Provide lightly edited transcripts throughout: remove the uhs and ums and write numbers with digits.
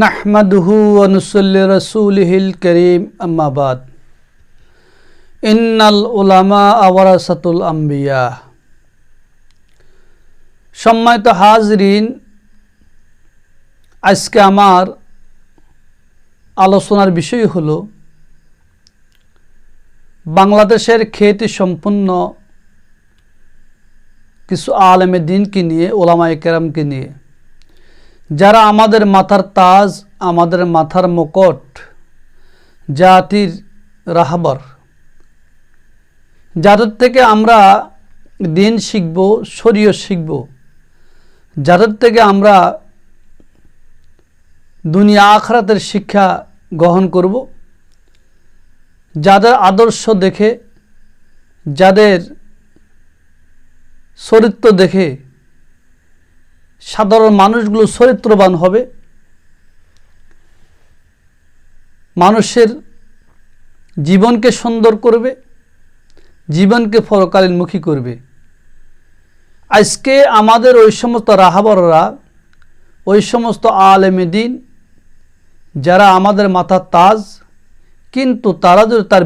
নাহমাদুহু ওয়া নুসাল্লি রাসূলিহিল কারীম আম্মা বাদ ইন্নাল উলামা ওয়ারাসাতুল আম্বিয়া। সম্মানিত হাজরিন, আজকে আমার আলোচনার বিষয় হলো বাংলাদেশের খ্যাতি সম্পন্ন কিছু আলেমে দ্বীনকে নিয়ে, ওলামায়ে কেরামকে নিয়ে, যারা আমাদের মাথার তাজ, আমাদের মাথার মুকুট, জাতির রাহবার, যাদের থেকে আমরা দ্বীন শিখব, শরীয়ত শিখব, যাদের থেকে আমরা দুনিয়া আখিরাতের শিক্ষা গ্রহণ করব, যাদের আদর্শ দেখে, যাদের চরিত্র দেখে সাধারণ মানুষগুলো চরিত্রবান হবে, মানুষের জীবনকে সুন্দর করবে, জীবনকে পরকালীনমুখী করবে। আজকে আমাদের ওই সমস্ত রাহবররা, ওই সমস্ত আলেমে দ্বীন যারা আমাদের মাথার তাজ, কিন্তু তারা যদি তার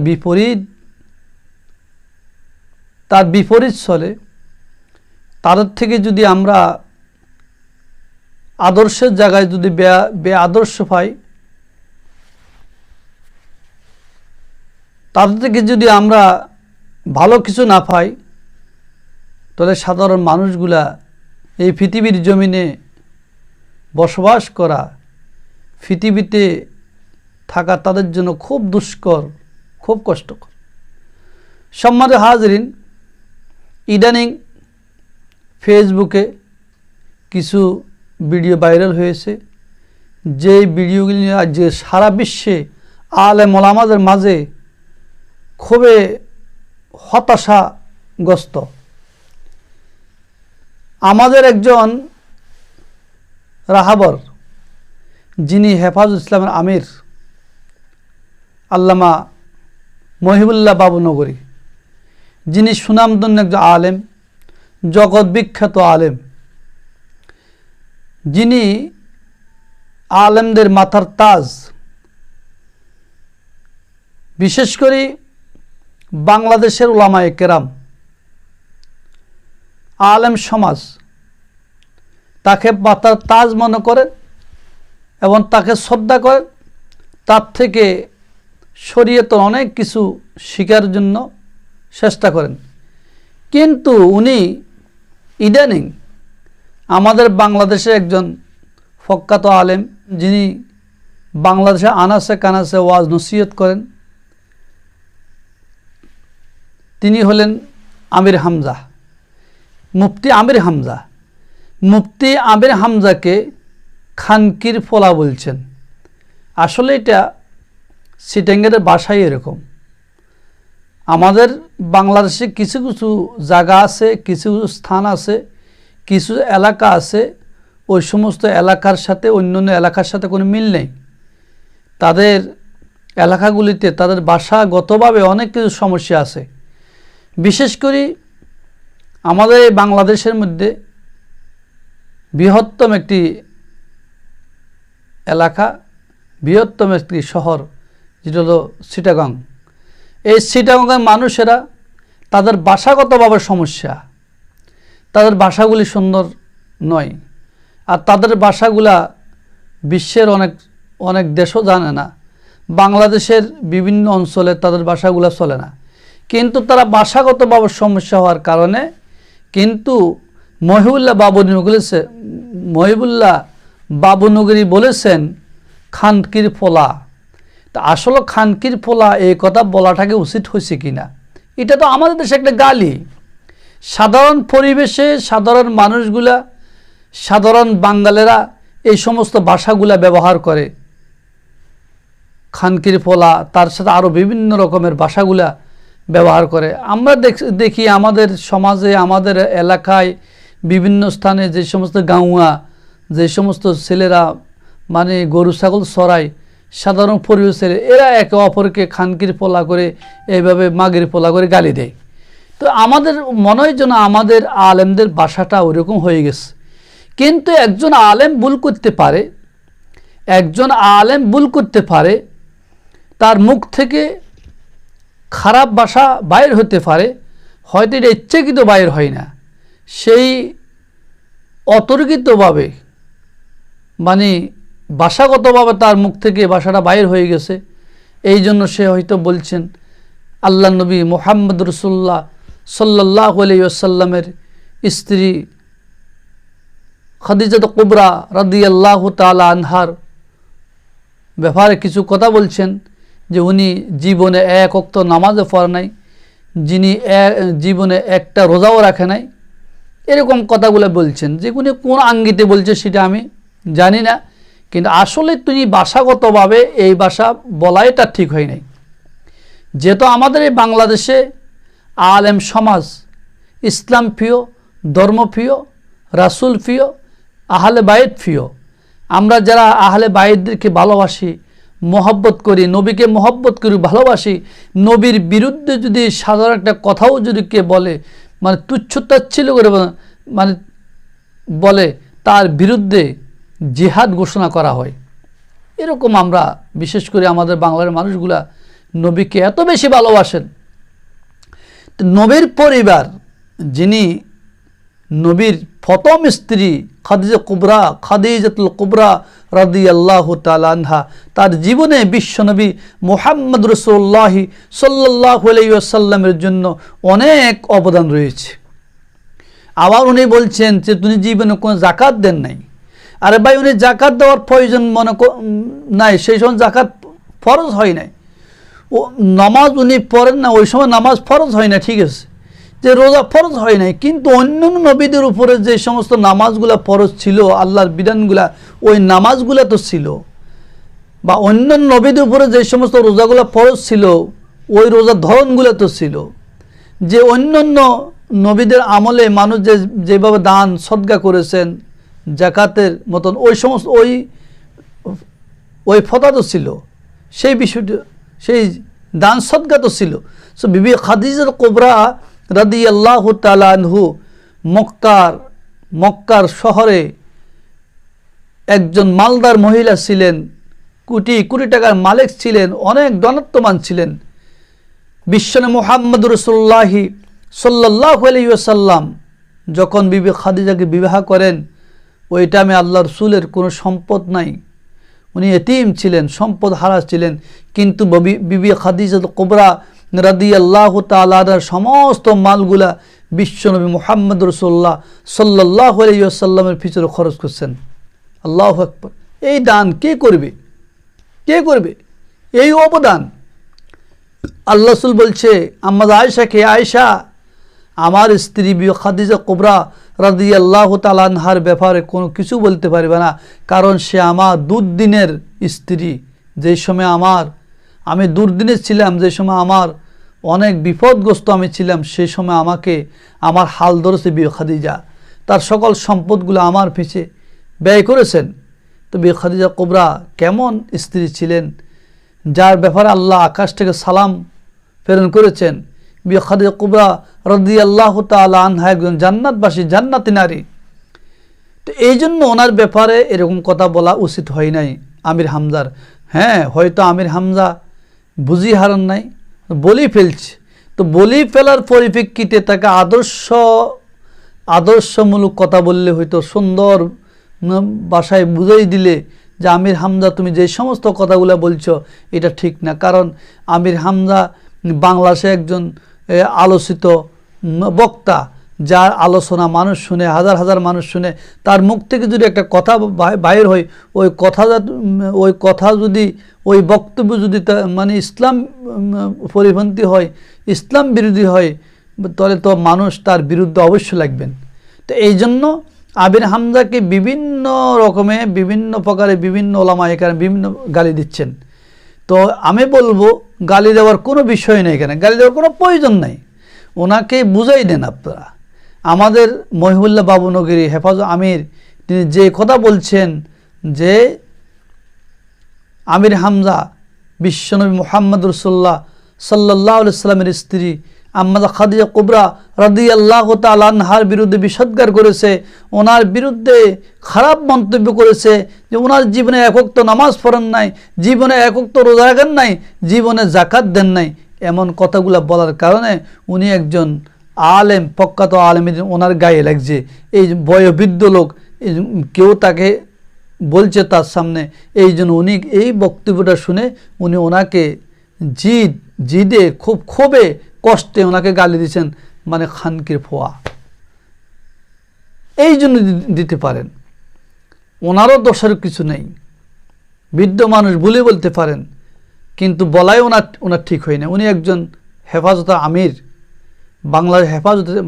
বিপরীত চলে, তাদের থেকে যদি আমরা আদর্শের জায়গায় যদি আদর্শ পাই, তাদের থেকে যদি আমরা ভালো কিছু না পাই, তাহলে সাধারণ মানুষগুলা এই পৃথিবীর জমিনে বসবাস করা, পৃথিবীতে থাকা তাদের জন্য খুব দুষ্কর, খুব কষ্টকর। সম্মানিত হাজরিন, ইদানিং ফেসবুকে কিছু ভিডিও ভাইরাল হয়েছে, যে ভিডিওগুলি যে সারা বিশ্বে আলেম ওলামাদের মাঝে খুবই হতাশাগ্রস্ত। আমাদের একজন রাহবর, যিনি হেফাজুল ইসলামের আমির আল্লামা মহিবুল্লাহ বাবুনগরী, যিনি সুনামধন্য একজন আলেম, জগৎ বিখ্যাত আলেম, যিনি আলেমদের মাথার তাজ, বিশেষ করে বাংলাদেশের উলামায়ে কেরাম, আলেম সমাজ তাকে মাথার তাজ মনে করেন এবং তাকে শ্রদ্ধা করেন, তার থেকে শরীয়তের অনেক কিছু শেখার জন্য চেষ্টা করেন। কিন্তু উনি ইদানিং আমাদের বাংলাদেশে একজন প্রখ্যাত আলেম, যিনি বাংলাদেশে আনাসে কানাসে ওয়াজ নসিহত করেন, তিনি হলেন আমির হামজা, মুফতি আমির হামজা। মুফতি আমির হামজাকে খানকির ফোলা বলছেন। আসলে এটা চিটাঙ্গের ভাষাই এরকম। আমাদের বাংলাদেশে কিছু কিছু জায়গা আছে, কিছু স্থান আছে, কিছু এলাকা আছে, ওই সমস্ত এলাকার সাথে অন্যান্য এলাকার সাথে কোনো মিল নেই। তাদের এলাকাগুলিতে তাদের ভাষাগতভাবে অনেক কিছু সমস্যা আছে। বিশেষ করে আমাদের এই বাংলাদেশের মধ্যে বৃহত্তম একটি এলাকা, বৃহত্তম একটি শহর, যেটা হলো চিটাগং। এই চিটাগংয়ের মানুষেরা তাদের ভাষাগতভাবে সমস্যা, তাদের ভাষাগুলি সুন্দর নয়, আর তাদের ভাষাগুলা বিশ্বের অনেক দেশও জানে না। বাংলাদেশের বিভিন্ন অঞ্চলে তাদের ভাষাগুলা চলে না, কিন্তু তারা ভাষাগতভাবে সমস্যা হওয়ার কারণে কিন্তু মহিবুল্লাহ বাবুনগরী বলেছেন খানকির ফোলা। তা আসলে খানকির ফোলা এই কথা বলাটাকে উচিত হয়েছে কিনা, এটা তো আমাদের দেশে একটা গালি। সাধারণ পরিবেশে সাধারণ মানুষগুলা, সাধারণ বাঙালেরা এই সমস্ত ভাষাগুলা ব্যবহার করে। খানকির ফোলা, তার সাথে আরও বিভিন্ন রকমের ভাষাগুলা ব্যবহার করে। আমরা দেখি আমাদের সমাজে, আমাদের এলাকায়, বিভিন্ন স্থানে যে সমস্ত গাঁওয়া, যে সমস্ত ছেলেরা মানে গরু ছাগল চড়ায়, সাধারণ পরিবেশের, এরা একে অপরকে খানকির পোলা করে, এইভাবে মাগের পোলা করে গালি দেয়। তো আমাদের মনে হয় যেন আমাদের আলেমদের ভাষাটা ওইরকম হয়ে গেছে। কিন্তু একজন আলেম ভুল করতে পারে, একজন আলেম ভুল করতে পারে, তার মুখ থেকে খারাপ ভাষা বাইর হতে পারে, হয়তো এটা ইচ্ছাকৃত বাইর হয় না, সেই অতর্কিতভাবে মানে ভাষাগতভাবে তার মুখ থেকে ভাষাটা বাইর হয়ে গেছে। এই জন্য সে হয়তো বলছেন আল্লাহ নবী মুহাম্মদ রাসূলুল্লাহ সাল্লাল্লাহু আলাইহি ওয়াসাল্লামের স্ত্রী খাদিজা কুবরা রাদিয়াল্লাহু তাআলা আনহার ব্যাপারে কিছু কথা বলছেন, যে উনি জীবনে এক ওয়াক্ত নামাজও পড়ে নাই, যিনি জীবনে একটা রোজাও রাখে নাই, এরকম কথাগুলো বলছেন। যে উনি কোন আঙ্গিতে বলছে সেটা আমি জানি না, কিন্তু আসলে তিনি ভাষাগতভাবে এই ভাষা বলাইটা ঠিক হয় নাই। যেহেতু আমাদের এই বাংলাদেশে আলেম সমাজ ইসলাম প্রিয়, ধর্ম প্রিয়, রাসূল প্রিয়, আহলে বাইত প্রিয়, আমরা যারা আহলে বাইতদেরকে ভালোবাসি, মহব্বত করি, নবীকে মহব্বত করি, ভালোবাসি, নবীর বিরুদ্ধে যদি সাধারণ একটা কথাও যদি কে বলে, মানে তুচ্ছ-তাচ্ছিল্য করে মানে বলে, তার বিরুদ্ধে জিহাদ ঘোষণা করা হয়। এরকম আমরা বিশেষ করে আমাদের বাংলার মানুষগুলা নবীকে এত বেশি ভালোবাসেন। নবীর পরিবার, যিনি নবীর প্রথম স্ত্রী খাদিজাতুল কুবরা রাদিয়াল্লাহু তাআলা আনহা, তার জীবনে বিশ্বনবী মুহাম্মদ রাসূলুল্লাহ সাল্লাল্লাহু আলাইহি ওয়াসাল্লামের জন্য অনেক অবদান রয়েছে। আবার উনি বলছেন যে তিনি জীবনে কোনো জাকাত দেন নাই। আরে ভাই, উনি জাকাত দেওয়ার প্রয়োজন মনে নাই, সেই সময় জাকাত ফরজ হয় নাই। ও নামাজ উনি পড়েন না, ওই সময় নামাজ ফরজ হয় না, ঠিক আছে, যে রোজা ফরজ হয় নাই, কিন্তু অন্যান্য নবীদের উপরে যে সমস্ত নামাজগুলা ফরজ ছিল, আল্লাহর বিধানগুলা, ওই নামাজগুলা তো ছিল, বা অন্যান্য নবীদের উপরে যে সমস্ত রোজাগুলা ফরজ ছিল, ওই রোজার ধরনগুলো তো ছিল। যে অন্যান্য নবীদের আমলে মানুষ যেভাবে দান সদকা করেছেন জাকাতের মতন, ওই সমস্ত ওই ফতা তো ছিল, সেই বিষয়টি, সেই দান সদকা তো ছিল। সো বিবি খাদিজাতুল কুবরা রাদিয়াল্লাহু তাআলা আনহু মক্কার শহরে একজন মালদার মহিলা ছিলেন, কোটি কোটি টাকার মালিক ছিলেন, অনেক ধনত্ববান ছিলেন। বিশ্বনবী মুহাম্মদ রাসূলুল্লাহ সাল্লাল্লাহু আলাইহি ওয়াসাল্লাম যখন বিবি খাদিজাকে বিবাহ করেন, ওই টাইমে আল্লাহ রসুলের কোনো সম্পদ নাই, উনি এতিম ছিলেন, সম্পদ হারা ছিলেন। কিন্তু বিবি খাদিজাতুল কুবরা রাদিয়াল্লাহু তাআলা আনহার সমস্ত মালগুলা বিশ্বনবী মুহাম্মদ রাসূলুল্লাহ সাল্লাল্লাহু আলাইহি ওয়াসাল্লামের পিছনে খরচ করছেন। আল্লাহু আকবার! এই দান কে করবে? কে করবে এই অবদান? আল্লাহ রাসূল বলছে আম্মা আয়েশাকে, আয়েশা, আমার স্ত্রী বিবি খাদিজা কুবরা রাদিয়াল্লাহু তাআলা আনহার ব্যাপারে কোনো কিছু বলতে পারবে না, কারণ সে আমার দুর্দিনের স্ত্রী। যেই সময় আমি দুর্দিনে ছিলাম, যে সময় আমার অনেক বিপদগ্রস্ত আমি ছিলাম, সেই সময় আমাকে আমার হাল ধরেছে বিবি খাদিজা, তার সকল সম্পদগুলো আমার পিছে ব্যয় করেছেন। তো বিবি খাদিজা কুবরা কেমন স্ত্রী ছিলেন, যার ব্যাপারে আল্লাহ আকাশ থেকে সালাম প্রেরণ করেছেন। বিবি খাদিজা কুবরা রাদিয়াল্লাহু তাআলা আনহা একজন জান্নাতবাসী, জান্নাতি নারী। তো এই জন্য ওনার ব্যাপারে এরকম কথা বলা উচিত হয় নাই আমির হামজার। হ্যাঁ, হয়তো আমির হামজা বুঝি হারান নাই, বলি ফেলছে। তো বলি ফেলার পরিপ্রেক্ষিতে তাকে আদর্শমূলক কথা বললে, হয়তো সুন্দর ভাষায় বুঝাই দিলে যে আমির হামজা, তুমি যে সমস্ত কথাগুলো বলছো এটা ঠিক না। কারণ আমির হামজা বাংলাদেশে একজন আলোচিত বক্তা, যার আলোচনা মানুষ শুনে, হাজার হাজার মানুষ শুনে। তার মুখ থেকে যদি একটা কথা বাইর হয়, ওই কথা যদি, ওই বক্তব্য যদি মানে ইসলাম পরিপন্থী হয়, ইসলাম বিরোধী হয়, তাহলে তো মানুষ তার বিরুদ্ধে অবশ্যই লাগবেন। তো এই জন্য আমির হামজাকে বিভিন্ন রকমে, বিভিন্ন প্রকারে, বিভিন্ন ওলামায়ে কেরাম বিভিন্ন গালি দিচ্ছেন। তো আমি বলবো, গালি দেওয়ার কোনো বিষয় নেই, এখানে গালি দেওয়ার কোনো প্রয়োজন নাই। ওনাকে বুঝাই দেন আপনারা। আমাদের মহিবুল্লাহ বাবুনগরী হেফাজত আমির, তিনি যে কথা বলছেন যে আমির হামজা বিশ্বনবী মুহাম্মদ রাসূলুল্লাহ সাল্লাল্লাহু আলাইহি সাল্লামের স্ত্রী, আম্মা খাদিজা কুবরা রাদিয়াল্লাহু তাআলা আনহার বিরুদ্ধে বিষোদ্গার করেছে, ওনার বিরুদ্ধে খারাপ মন্তব্য করেছে যে ওনার জীবনে এক ওয়াক্ত নামাজ পড়েন নাই, জীবনে এক ওয়াক্ত রোজা রাখেন নাই, জীবনে জাকাত দেন নাই। এমন কথাগুলো বলার কারণে উনি একজন আলেম, প্রখ্যাত আলেম, ওনার গায়ে লাগছে। এই বয়োবৃদ্ধ লোক, কেউ তাকে বলছে তার সামনে, এই জন্য উনি এই বক্তব্যটা শুনে উনি ওনাকে জিদে খুব ক্ষোভে কষ্টে ওনাকে গালি দিয়েছেন, মানে খানকির ফোয়া। এই জন্য দিতে পারেন, ওনারও দোষের কিছু নেই, বৃদ্ধ মানুষ ভুলে বলতে পারেন, কিন্তু বলাই ওনার ঠিক হয় না। উনি একজন হেফাজত আমির,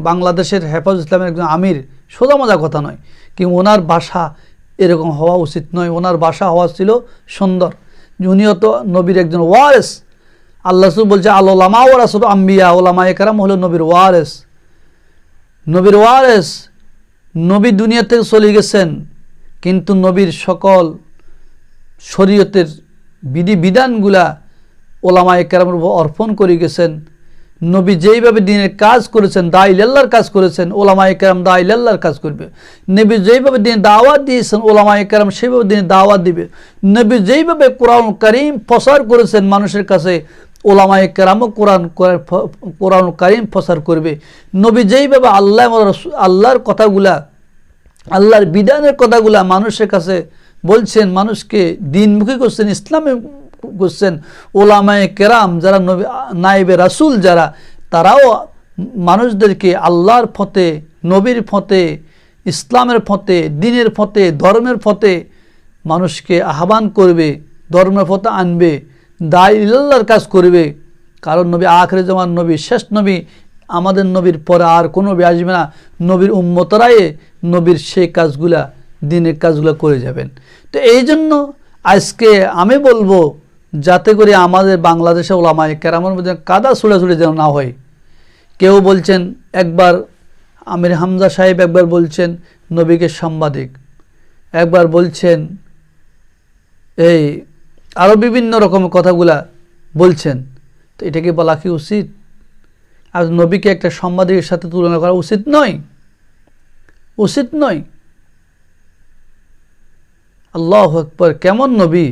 বাংলাদেশের হেফাজত ইসলামের একজন আমির, সোজা মজা কথা নয়, কিন্তু ওনার ভাষা এরকম হওয়া উচিত নয়। ওনার ভাষা হওয়া ছিল সুন্দর। উনিও তো নবীর একজন ওয়ারেস। আল্লাহ রাসূল বলছে আল উলামা ওয়ারাসাতুল আম্বিয়া, ওলামায়ে কেরাম হলো নবীর ওয়ারেস। নবীর ওয়ারেস, নবী দুনিয়া থেকে চলে গেছেন, কিন্তু নবীর সকল শরীয়তের বিধিবিধানগুলা ওলামায়ে কেরামের উপর অর্পণ করে গেছেন। নবী যেইভাবে দিনের কাজ করেছেন, দাঈ-ইলাল্লাহর কাজ করেছেন, ওলামায়ে কেরাম দাঈ-ইলাল্লাহর কাজ করবে। নবী যেইভাবে দিনে দাওয়াত দিয়েছেন, ওলামায়ে কেরাম সেইভাবে দিনে দাওয়াত দিবে। নবী যেইভাবে কোরআন কারীম প্রচার করেছেন মানুষের কাছে, ওলামায়ে কেরামও কোরআন কারীম প্রচার করবে। নবী যেইভাবে আল্লাহর কথাগুলা, আল্লাহর বিধানের কথাগুলা মানুষের কাছে বলছেন, মানুষকে দিনমুখী করছেন, ইসলামে করছেন, ওলামায়ে কেরাম যারা নায়েবে রাসূল যারা, তারাও মানুষদেরকে আল্লাহর পথে, নবীর পথে, ইসলামের পথে, দ্বীনের পথে, ধর্মের পথে মানুষকে আহ্বান করবে, ধর্মের পথে আনবে, দাঈ-ইলাল্লাহর কাজ করবে। কারণ নবী আখির জামান নবী, শেষ নবী, আমাদের নবীর পরে আর কোনো নবী আসবে না। নবীর উম্মতরাই নবীর সেই কাজগুলা, দ্বীনের কাজগুলো করে যাবেন। তো এই জন্য আজকে আমি বলবো, যাতে করে আমাদের বাংলাদেশে ওলামায়ে কেরামের মধ্যে কাদা ছুড়াছুড়ি যেন না হয়। কেউ বলছেন, একবার আমির হামজা সাহেব একবার বলছেন নবীকে সাংবাদিক, একবার বলছেন এই আরও বিভিন্ন রকমের কথাগুলা বলছেন। তো এটাকে বলা কি উচিত? আর নবীকে একটা সাংবাদিকের সাথে তুলনা করা উচিত নয়, উচিত নয়। আল্লাহু আকবার, কেমন নবী,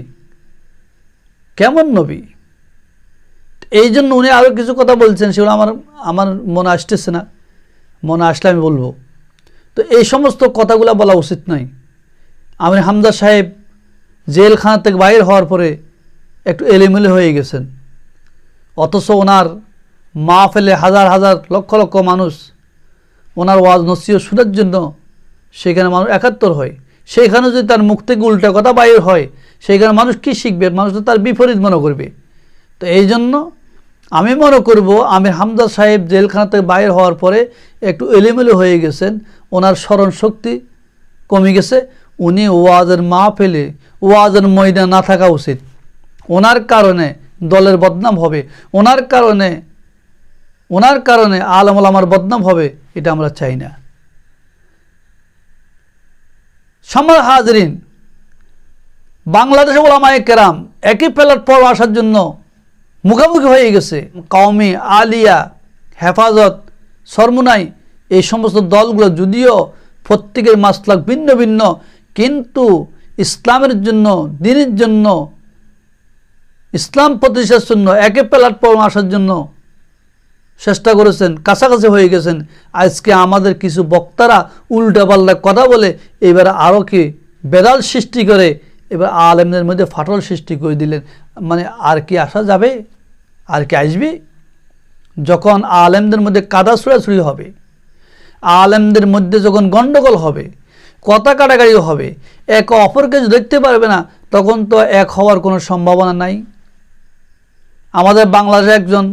কেমন নবী! এই জন্য উনি আরও কিছু কথা বলছেন, সেগুলো আমার মনে আসতেছে না, মনে আসলে আমি বলবো। তো এই সমস্ত কথাগুলো বলা উচিত নয়। আমির হামজা সাহেব জেলখানা থেকে বাইর হওয়ার পরে একটু এলোমেলো হয়ে গেছেন, অথচ ওনার মাহফিলে হাজার হাজার লক্ষ লক্ষ মানুষ ওনার ওয়াজ নসিহত শোনার জন্য সেখানে মানুষ একাত্তর হয়। সেইখানে যদি তার মুখ থেকে উল্টা কথা বাইর হয়, সেইখানে মানুষ কি শিখবে? মানুষ তো তার বিপরীত মনে করবে। তো এই জন্য আমি মনে করব আমির হামজা সাহেব জেলখানা থেকে বাইর হওয়ার পরে একটু এলোমেলো হয়ে গেছেন, ওনার স্মরণ শক্তি কমে গেছে। উনি ওয়াজের মাহফিলে, ওয়াজের ময়দান না থাকা উচিত। ওনার কারণে দলের বদনাম হবে, ওনার কারণে আলেম ওলামার বদনাম হবে, এটা আমরা চাই না। সম্মানিত হাজরিন, বাংলাদেশে ওলামায়ে কেরাম একই প্ল্যাটফর্ম আসার জন্য মুখোমুখি হয়ে গেছে। কওমি, আলিয়া, হেফাজত, সরমুনাই, এই সমস্ত দলগুলো যদিও প্রত্যেকের মাসলাক ভিন্ন ভিন্ন, কিন্তু ইসলামের জন্য, দ্বীনের জন্য, ইসলাম প্রতিষ্ঠার জন্য একই প্ল্যাটফর্ম আসার জন্য চেষ্টা করেছেন, কাছাকাছি হয়ে গেছেন। আজকে আমাদের কিছু বক্তারা উল্টাপাল্টা কথা বলে এবার আরও কি বেদাল সৃষ্টি করে, এবার আলেমদের মধ্যে ফাটল সৃষ্টি করে দিলেন। মানে আর কি আসা যাবে? আর কি আসবে? যখন আলেমদের মধ্যে কাদা ছুড়াছুড়ি হবে, আলেমদের মধ্যে যখন গণ্ডগোল হবে, কথা কাটাকাটি হবে, একে অপরকে দেখতে পারবে না, তখন তো এক হওয়ার কোনো সম্ভাবনা নাই। আমাদের বাংলাদেশে একজন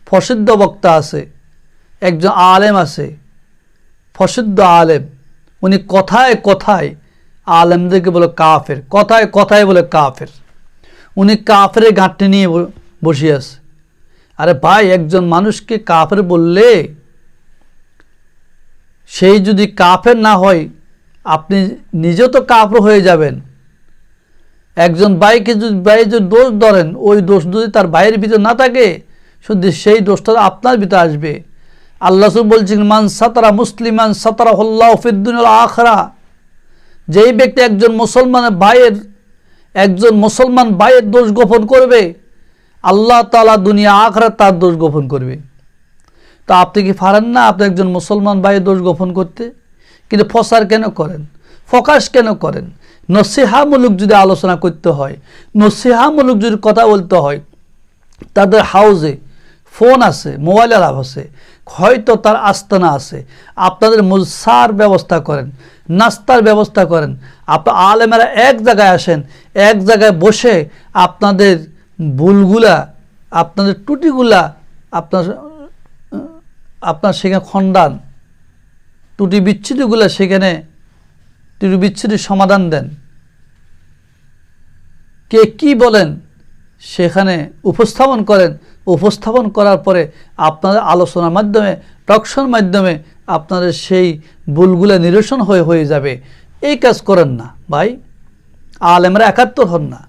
প্রসিদ্ধ বক্তা আছে, একজন আলেম আছে, প্রসিদ্ধ আলেম। উনি কথায় কথায় আলেমদেরকে বলে কাফের, কথায় কথায় বলে কাফের। উনি কাফের গাঁটটি নিয়ে বসে আছে। আরে ভাই, একজন মানুষকে কাফের বললে সেই যদি কাফের না হয়, আপনি নিজেও তো কাফের হয়ে যাবেন। একজন ভাইকে যদি দোষ ধরেন, ওই দোষ যদি তার ভাইয়ের ভিতর না থাকে, শুধু সেই দোষটা আপনার ভিতরে আসবে। আল্লাহ রাসূল বলছেন, মান সাতারা মুসলিমান সাতারাহুল্লাহু ফিদ দুনিয়া ওয়াল আখিরা। যেই ব্যক্তি একজন মুসলমান ভাইয়ের দোষ গোপন করবে, আল্লাহ তাআলা দুনিয়া আখিরাত তার দোষ গোপন করবে। তো আপনি কি পারেন না আপনি একজন মুসলমান ভাইয়ের দোষ গোপন করতে? কিন্তু প্রচার কেন করেন, ফোকাস কেন করেন? নসিহামূলক যদি আলোচনা করতে হয়, নসিহামূলক যদি কথা বলতে হয়, তাদের হাউজে ফোন আছে, মোবাইল অ্যালাপ আছে, হয়তো তার আস্তানা আছে, আপনাদের মুলসার ব্যবস্থা করেন, নাস্তার ব্যবস্থা করেন। আপনার আলেমেরা এক জায়গায় আসেন, এক জায়গায় বসে আপনাদের ভুলগুলা, আপনাদের ত্রুটিগুলা আপনার সেখানে খণ্ডান, ত্রুটি বিচ্ছুতিগুলো সেখানে ত্রুটি বিচ্ছুতির সমাধান দেন। কে কি বলেন সেখানে উপস্থাপন করেন। উপস্থাপন করার পরে আপনাদের আলোচনার মাধ্যমে, টকশোর মাধ্যমে আপনাদের সেই ভুলগুলো নিরসন হয়ে যাবে। এই কাজ করেন না ভাই। আলেমরা একাত্তর হন না,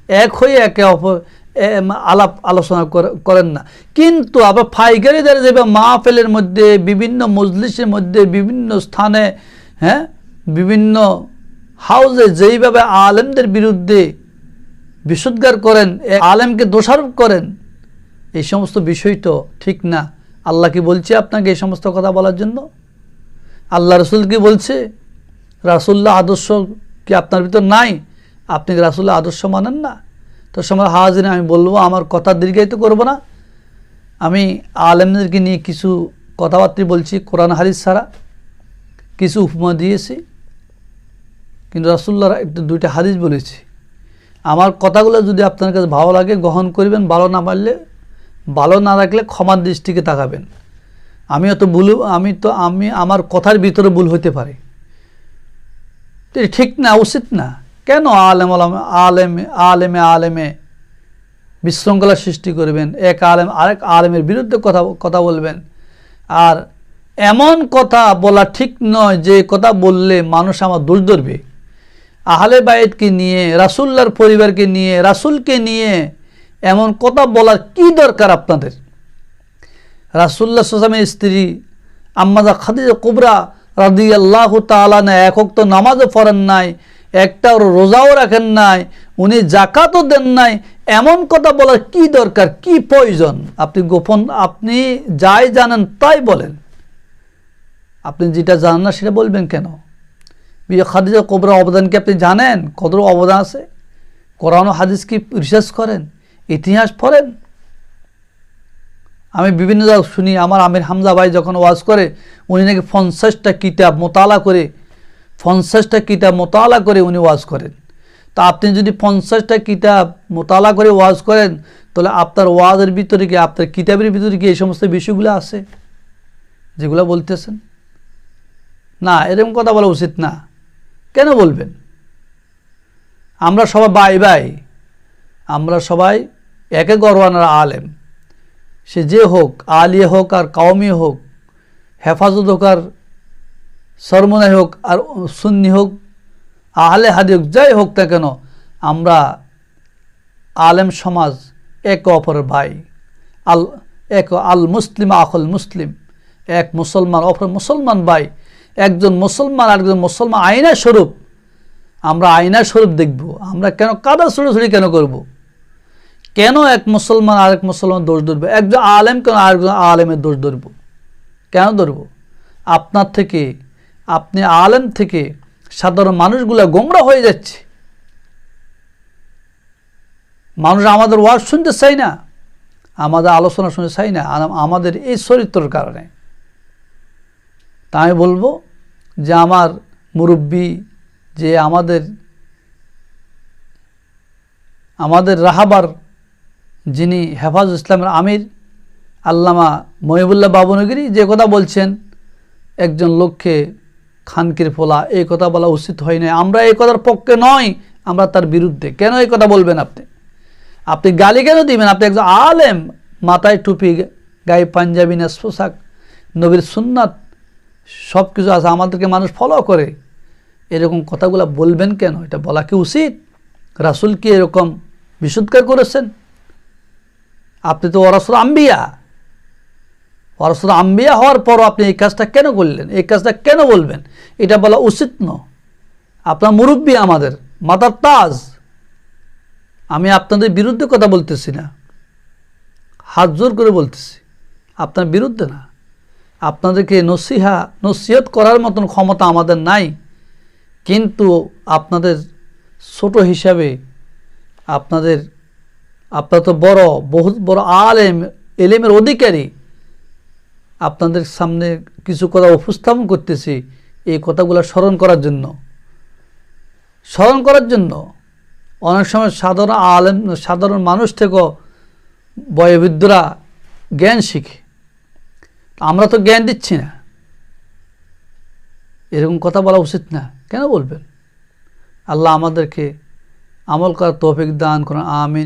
এক হয়ে একে অপর আলোচনা করেন না। কিন্তু আবার ফাইকারিদের যাবে মাহফিলের মধ্যে, বিভিন্ন মজলিসের মধ্যে, বিভিন্ন স্থানে, বিভিন্ন হাউজে যেইভাবে আলেমদের বিরুদ্ধে বিশুদ্ধার করেন, আলেমকে দোষারোপ করেন, এই সমস্ত বিষয় তো ঠিক না। আল্লাহ কি বলছে আপনাকে এই সমস্ত কথা বলার জন্য? আল্লাহ রসুল কি বলছে? রাসূলুল্লাহ আদর্শ কি আপনার ভিতর নাই? আপনি রাসূলুল্লাহ আদর্শ মানেন না? তো সময় হাজির আমি বলবো, আমার কথা দীর্ঘায়িত করব না। আমি আলেমদেরকে নিয়ে কিছু কথাবার্তা বলছি, কোরআন হাদিস ছাড়া কিছু উপমা দিয়েছি, কিন্তু রাসূলুল্লাহর দুইটা হাদিস বলেছি। আমার কথাগুলো যদি আপনার কাছে ভালো লাগে গ্রহণ করবেন, ভালো না লাগলে ক্ষমার দৃষ্টিকে তাকাবেন। আমি আমার কথার ভিতরে ভুল হতে পারে, ঠিক না, উচিত না। কেন আলেমে বিশৃঙ্খলা সৃষ্টি করবেন? এক আলেম আরেক আলেমের বিরুদ্ধে কথা বলবেন। আর এমন কথা বলা ঠিক নয় যে কথা বললে মানুষ আমার দোষ ধরবে। আহলে বাইতকে নিয়ে, রাসূলুল্লাহর পরিবারকে নিয়ে, রাসূলকে নিয়ে এমন কথা বলার কি দরকার আপনাদের? রাসূলুল্লাহ সাল্লাল্লাহু আলাইহি ওয়াসাল্লামের স্ত্রী আম্মা খাদিজা কুবরা রাদিয়াল্লাহু তাআলা এক ওয়াক্ত নামাজও পড়েন নাই, একটা রোজাও রাখেন নাই, উনি যাকাতও দেন নাই। এমন কথা বলার কি দরকার, কি প্রয়োজন? আপনি যাই জানেন তাই বলেন। আপনি যেটা জানেন না সেটা বলবেন কেন? খাদিজা কুবরা অবদান কি আপনি জানেন? কত অবদান আছে? কোরআন ও হাদিস কি রিসার্চ করেন? ইতিহাস পড়েন? আমি বিভিন্ন জায়গায় শুনি, আমার আমির হামজা ভাই যখন ওয়াজ করে, উনি নাকি 50টা কিতাব মোতালা করে উনি ওয়াজ করেন। তা আপনি যদি 50টা কিতাব মোতালা করে ওয়াজ করেন, তাহলে আপনার ওয়াজের ভিতরে কি, আপনার কিতাবের ভিতরে কি এই সমস্ত বিষয়গুলো আছে যেগুলো বলতেছেন? না, এরকম কথা বলা উচিত না। কেন বলবেন? আমরা সবাই ভাই, আমরা সবাই একে গরওয়ানার আলেম। সে যে হোক, আলিয়া হোক আর কওমি হোক, হেফাজত হোক আর সরমনাই হোক, আর সুন্নি হোক, আহলে হাদিস হোক, যাই হোক না কেন, আমরা আলেম সমাজ একে অপরের ভাই। আল মুসলিম আখুল মুসলিম, এক মুসলমান অপর মুসলমান ভাই। একজন মুসলমান আর একজন মুসলমান আয়না স্বরূপ। আমরা আয়না স্বরূপ দেখব। আমরা কেন কাদা ছুড়ি কেন করব? কেন এক মুসলমান আরেক মুসলমান দোষ ধরবে? একজন আলেম কেন আরেকজন আলেমের দোষ ধরব? কেন ধরব? আপনি আলেম থেকে সাধারণ মানুষগুলা গোমরা হয়ে যাচ্ছে। মানুষ আমাদের ওয়াজ শুনতে চাই না, আমাদের আলোচনা শুনতে চাই না, আমাদের এই চরিত্রের কারণে। তা আমি বলবো যে আমার মুরব্বী, যে আমাদের রাহাবার যিনি হেফাজ ইসলামের আমির আল্লামা মহিবুল্লাহ বাবনগরী যে কথা বলছেন, একজন লোককে খানকির ফোলা, এই কথা বলা উচিত হয় না। আমরা এই কথার পক্ষে নয়, আমরা তার বিরুদ্ধে। কেন এই কথা বলবেন? আপনি গালি কেন দিবেন? আপনি একজন আলেম, মাথায় টুপি, গায়ে পাঞ্জাবি না পোশাক, নবীর সুন্নাত সব কিছু আছে, আমাদেরকে মানুষ ফলো করে। এরকম কথাগুলো বলবেন কেন? এটা বলা কি উচিত? রাসূল কি এরকম বিশুদ্ধ করেছেন? আপনি তো ওয়ারাসুল আম্বিয়া, রাসূল আম্বিয়া হওয়ার পরও আপনি এই কাজটা কেন করলেন, এই কাজটা কেন বলবেন? এটা বলা উচিত নয়। আপনার মুরব্বী, আমাদের মাথার তাজ। আমি আপনাদের বিরুদ্ধে কথা বলতেছি না, হাত জোর করে বলতেছি, আপনার বিরুদ্ধে না। আপনাদেরকে নসিহত করার মতন ক্ষমতা আমাদের নাই, কিন্তু আপনাদের ছোট হিসাবে আপনারা তো বহুত বড় আলেম, এলেমের অধিকারী, আপনাদের সামনে কিছু কথা উপস্থাপন করতেছি এই কথাগুলো স্মরণ করার জন্য। অনেক সময় সাধারণ মানুষ থেকেও বয়োবৃদ্ধরা জ্ঞান শিখে, আমরা তো জ্ঞান দিচ্ছি না। এরকম কথা বলা উচিত না, কেন বলবেন? আল্লাহ আমাদেরকে আমল করার তৌফিক দান করুন, আমিন।